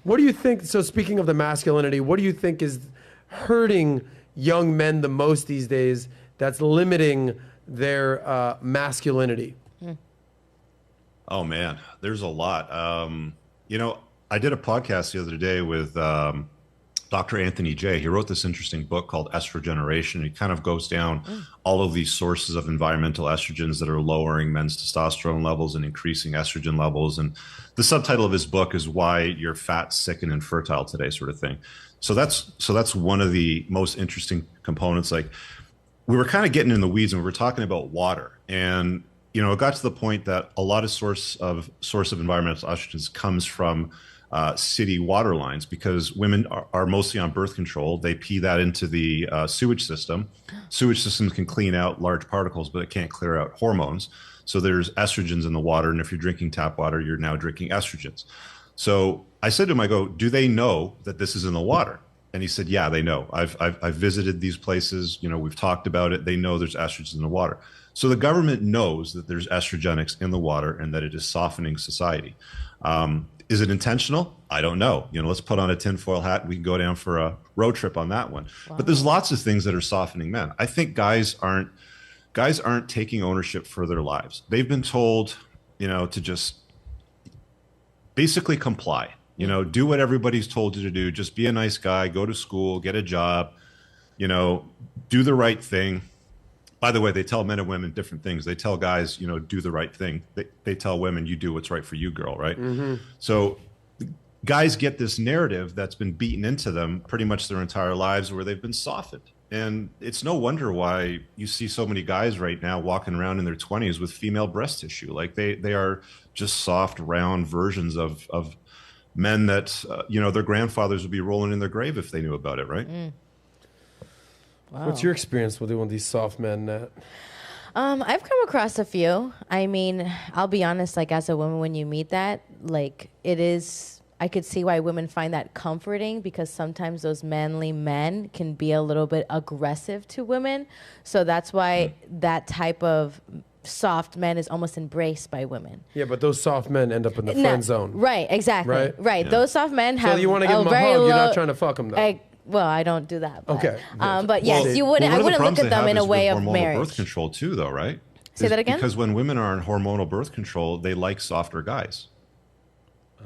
What do you think? So speaking of the masculinity, what do you think is hurting young men the most these days that's limiting their masculinity? Oh man, there's a lot. You know, I did a podcast the other day with Dr. Anthony J. He wrote this interesting book called Estrogeneration. He kind of goes down all of these sources of environmental estrogens that are lowering men's testosterone levels and increasing estrogen levels. And the subtitle of his book is Why You're Fat, Sick, and Infertile Today, sort of thing. So that's one of the most interesting components. Like, we were kind of getting in the weeds and we were talking about water, and it got to the point that a lot of source of environmental estrogens comes from city water lines, because women are mostly on birth control. They pee that into the sewage system. Sewage systems can clean out large particles, but it can't clear out hormones. So there's estrogens in the water, and if you're drinking tap water, you're now drinking estrogens. So I said to him, I go, do they know that this is in the water? And he said, yeah, they know. I've visited these places. We've talked about it. They know there's estrogens in the water. So the government knows that there's estrogenics in the water and that it is softening society. Is it intentional? I don't know. Let's put on a tinfoil hat. We can go down for a road trip on that one. Wow. But there's lots of things that are softening men. I think guys aren't taking ownership for their lives. They've been told, to just basically comply. Do what everybody's told you to do. Just be a nice guy, go to school, get a job, do the right thing. By the way, they tell men and women different things. They tell guys, do the right thing. They tell women, you do what's right for you, girl, right? Mm-hmm. So guys get this narrative that's been beaten into them pretty much their entire lives, where they've been softened. And it's no wonder why you see so many guys right now walking around in their 20s with female breast tissue. Like they are just soft, round versions of men that, their grandfathers would be rolling in their grave if they knew about it, right? Mm. Wow. What's your experience with doing these soft men, Nat? I've come across a few. I mean, I'll be honest, like, as a woman, when you meet that, like, I could see why women find that comforting, because sometimes those manly men can be a little bit aggressive to women. So that's why that type of soft man is almost embraced by women. Yeah, but those soft men end up in the friend zone. Right, exactly. Right. Yeah. Those soft men have. So you want to give them a hug, you're not trying to fuck them, though. Well, I don't do that. But, okay. But yes, you wouldn't. I wouldn't look at them in a way of hormonal marriage. Birth control too, though, right? Say that again. Because when women are on hormonal birth control, they like softer guys.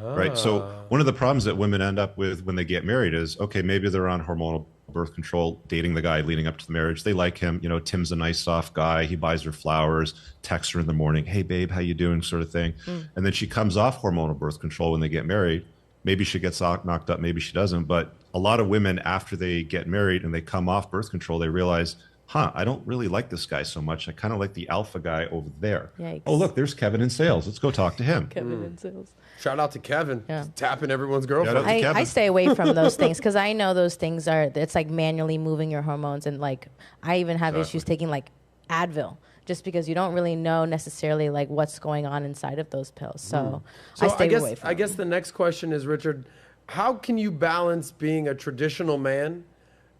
Right. So one of the problems that women end up with when they get married is, okay, maybe they're on hormonal birth control, dating the guy leading up to the marriage. They like him. Tim's a nice, soft guy. He buys her flowers, texts her in the morning. Hey, babe, how you doing? Sort of thing. And then she comes off hormonal birth control when they get married. Maybe she gets knocked up. Maybe she doesn't. But a lot of women, after they get married and they come off birth control, they realize, I don't really like this guy so much. I kind of like the alpha guy over there. Yikes. Oh, look, there's Kevin in sales. Let's go talk to him. Kevin in sales. Shout out to Kevin. Yeah. Tapping everyone's girlfriend. I stay away from those things, because I know those things it's like manually moving your hormones. And like, I even have issues taking like Advil, just because you don't really know necessarily like what's going on inside of those pills. So I stay away from them. I guess the next question is, Richard, how can you balance being a traditional man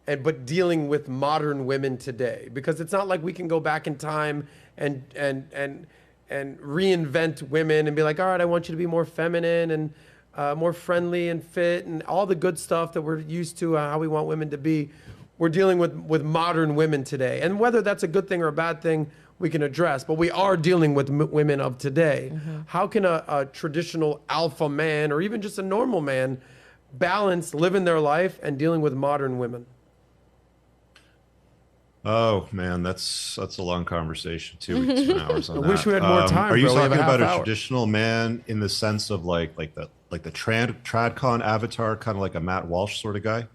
but dealing with modern women today? Because it's not like we can go back in time and reinvent women and be like, all right, I want you to be more feminine and more friendly and fit and all the good stuff that we're used to, how we want women to be. We're dealing with modern women today. And whether that's a good thing or a bad thing, we can address. But we are dealing with women of today. Mm-hmm. How can a traditional alpha man or even just a normal man balance living their life and dealing with modern women? Oh man, that's a long conversation. 2 weeks from hours on I wish we had more time. Are you talking about a hour. traditional man in the sense of like the tradcon avatar, kind of like a Matt Walsh sort of guy?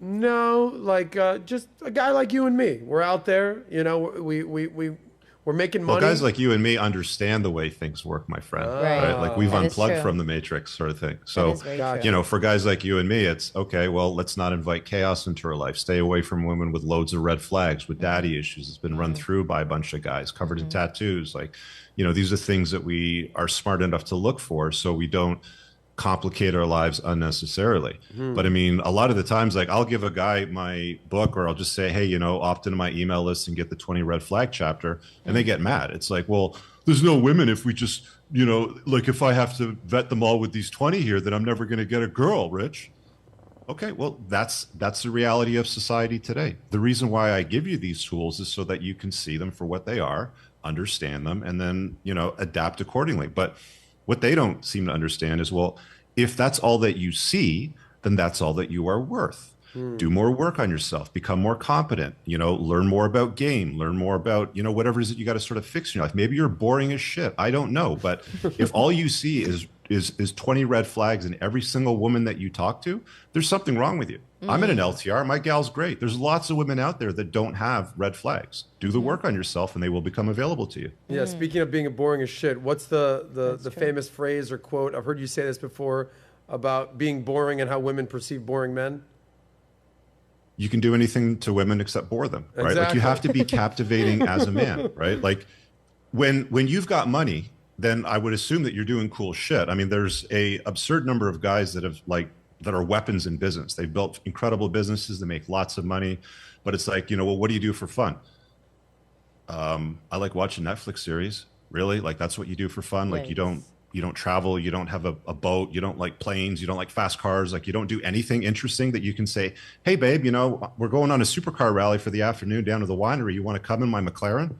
No, like just a guy like you and me. We're out there, we're making money. Well, guys like you and me understand the way things work, my friend. Right? Like we've unplugged from the matrix, sort of thing. So, for guys like you and me, it's okay. Well, let's not invite chaos into our life. Stay away from women with loads of red flags, with daddy issues. It's been run through by a bunch of guys covered in tattoos. Like, these are things that we are smart enough to look for, so we don't complicate our lives unnecessarily. But I mean, a lot of the times, like I'll give a guy my book, or I'll just say, hey, opt into my email list and get the 20 red flag chapter, and they get mad. It's like, well, there's no women if we just like if I have to vet them all with these 20 here, then I'm never going to get a girl, Rich. Okay, well, that's the reality of society today. The reason why I give you these tools is so that you can see them for what they are, understand them, and then, adapt accordingly. But what they don't seem to understand is, well, if that's all that you see, then that's all that you are worth. Do more work on yourself, become more competent, learn more about game, learn more about, whatever it is that you got to sort of fix in your life. Maybe you're boring as shit. I don't know. But if all you see is 20 red flags in every single woman that you talk to, there's something wrong with you. I'm in an LTR. My gal's great. There's lots of women out there that don't have red flags. Do the work on yourself and they will become available to you. Yeah, speaking of being boring as shit, what's the famous phrase or quote? I've heard you say this before about being boring and how women perceive boring men. You can do anything to women except bore them, right? Exactly. Like you have to be captivating as a man, right? Like when you've got money, then I would assume that you're doing cool shit. I mean, there's a absurd number of guys that are weapons in business. They've built incredible businesses. They make lots of money, but it's like, well, what do you do for fun? I like watching Netflix series. Really? Like that's what you do for fun? Like you don't travel, you don't have a boat, you don't like planes, you don't like fast cars, like you don't do anything interesting that you can say, hey babe, we're going on a supercar rally for the afternoon down to the winery. You want to come in my McLaren?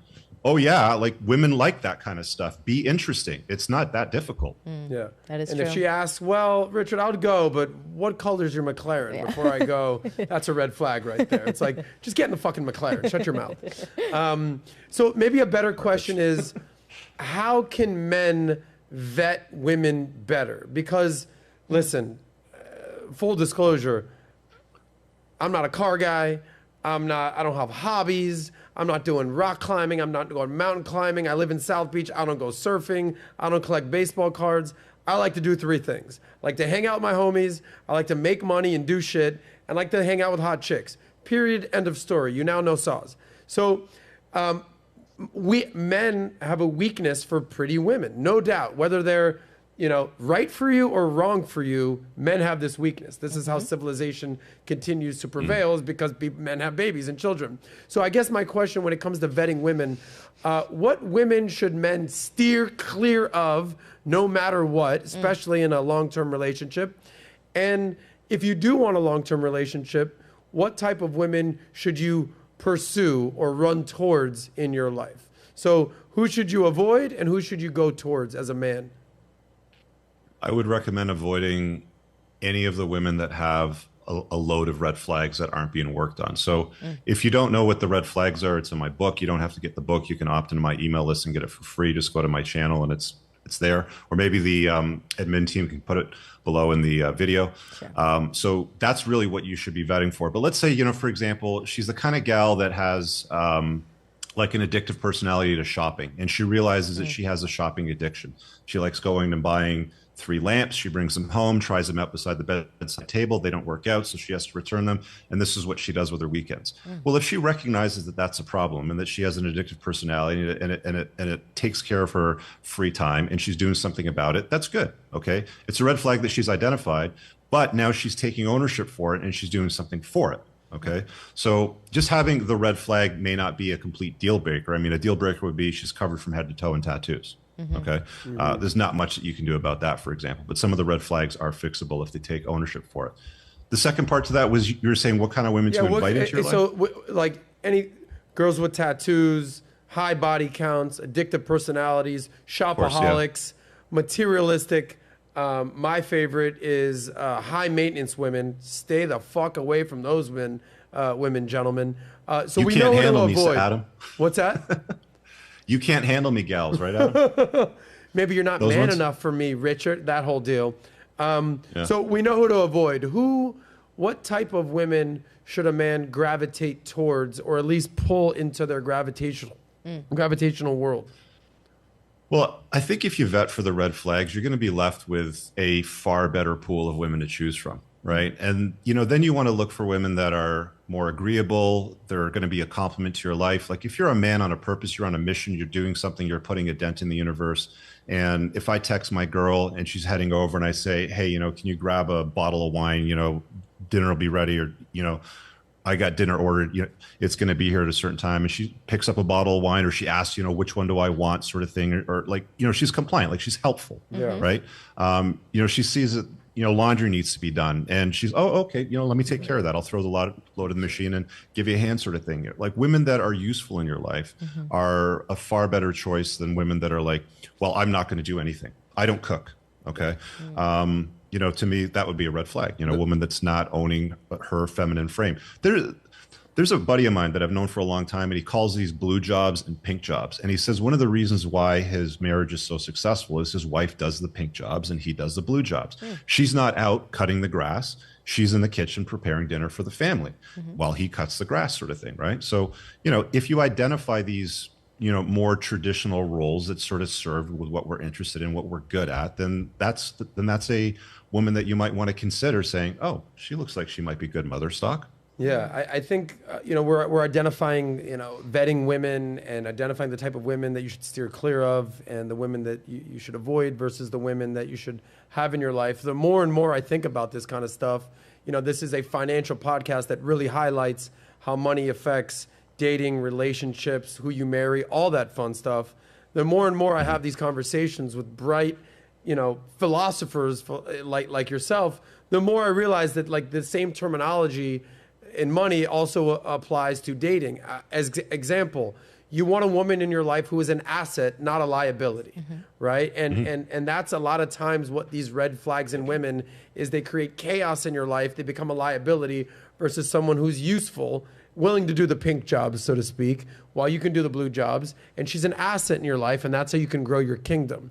Oh yeah, like women like that kind of stuff. Be interesting. It's not that difficult. Yeah, that is and true. if she asks, well, Richard, I would go, but what color is your McLaren before I go? That's a red flag right there. It's like, just get in the fucking McLaren. Shut your mouth. So maybe a better question is, how can men vet women better? Because, listen, full disclosure, I'm not a car guy. I don't have hobbies. I'm not doing rock climbing. I'm not going mountain climbing. I live in South Beach. I don't go surfing. I don't collect baseball cards. I like to do three things. I like to hang out with my homies. I like to make money and do shit. I like to hang out with hot chicks. Period. End of story. You now know Saws. So we men have a weakness for pretty women, no doubt. Whether they're right for you or wrong for you, men have this weakness. This is how civilization continues to prevail, is because men have babies and children. So I guess my question when it comes to vetting women, what women should men steer clear of no matter what, especially in a long-term relationship? And if you do want a long-term relationship, what type of women should you pursue or run towards in your life? So who should you avoid and who should you go towards as a man? I would recommend avoiding any of the women that have a load of red flags that aren't being worked on. So if you don't know what the red flags are, it's in my book. You don't have to get the book. You can opt into my email list and get it for free. Just go to my channel and it's there. Or maybe the admin team can put it below in the video. Sure. So that's really what you should be vetting for. But let's say, for example, she's the kind of gal that has like an addictive personality to shopping. And she realizes that she has a shopping addiction. She likes going and buying 3 lamps. She brings them home, tries them out beside the bedside table. They don't work out, so she has to return them. And this is what she does with her weekends. Well, if she recognizes that that's a problem and that she has an addictive personality and it takes care of her free time and she's doing something about it, that's good. Okay. It's a red flag that she's identified, but now she's taking ownership for it and she's doing something for it. Okay. So just having the red flag may not be a complete deal breaker. I mean, a deal breaker would be she's covered from head to toe in tattoos. Okay. There's not much that you can do about that, for example, but some of the red flags are fixable if they take ownership for it. The second part to that was you were saying what kind of women to invite into your life? So like any girls with tattoos, high body counts, addictive personalities, shopaholics, materialistic. My favorite is high maintenance women. Stay the fuck away from those women, gentlemen. So you we can't know handle to me, avoid. Adam. What's that? You can't handle me, gals, right, Adam? Maybe you're not Those man ones? enough for me, Richard. That whole deal. So we know who to avoid. What type of women should a man gravitate towards, or at least pull into their gravitational world? Well, I think if you vet for the red flags, you're going to be left with a far better pool of women to choose from, right? And then you want to look for women that are more agreeable. They're going to be a complement to your life. Like if you're a man on a purpose, you're on a mission, you're doing something, you're putting a dent in the universe. And if I text my girl and she's heading over and I say, hey, can you grab a bottle of wine? Dinner will be ready, or I got dinner ordered, you know, it's going to be here at a certain time. And she picks up a bottle of wine, or she asks, you know, which one do I want, sort of thing. Or like, you know, she's compliant, like she's helpful, Yeah. right? You know, she sees that, you know, laundry needs to be done. And she's, oh, okay, you know, let me take care of that. I'll throw the load in the machine and give you a hand, sort of thing. Like women that are useful in your life are a far better choice than women that are like, well, I'm not going to do anything. I don't cook. Okay. You know, to me, that would be a red flag. You know, a woman that's not owning her feminine frame. There's a buddy of mine that I've known for a long time, and he calls these blue jobs and pink jobs. And he says one of the reasons why his marriage is so successful is his wife does the pink jobs and he does the blue jobs. She's not out cutting the grass. She's in the kitchen preparing dinner for the family while he cuts the grass, sort of thing, right? So, you know, if you identify these, you know, more traditional roles that sort of serve with what we're interested in, what we're good at, then that's a woman that you might want to consider saying, oh, she looks like she might be good mother stock. Yeah, I think you know, we're identifying, you know, vetting women and identifying the type of women that you should steer clear of and the women that you should avoid versus the women that you should have in your life. The more and more I think about this kind of stuff, you know, this is a financial podcast that really highlights how money affects dating, relationships, who you marry, all that fun stuff. The more and more I have these conversations with bright, you know, philosophers like yourself, the more I realize that like the same terminology in money also applies to dating. As example, you want a woman in your life who is an asset, not a liability, right? And that's a lot of times what these red flags in women is. They create chaos in your life. They become a liability versus someone who's useful, willing to do the pink jobs, so to speak, while you can do the blue jobs. And she's an asset in your life, and that's how you can grow your kingdom.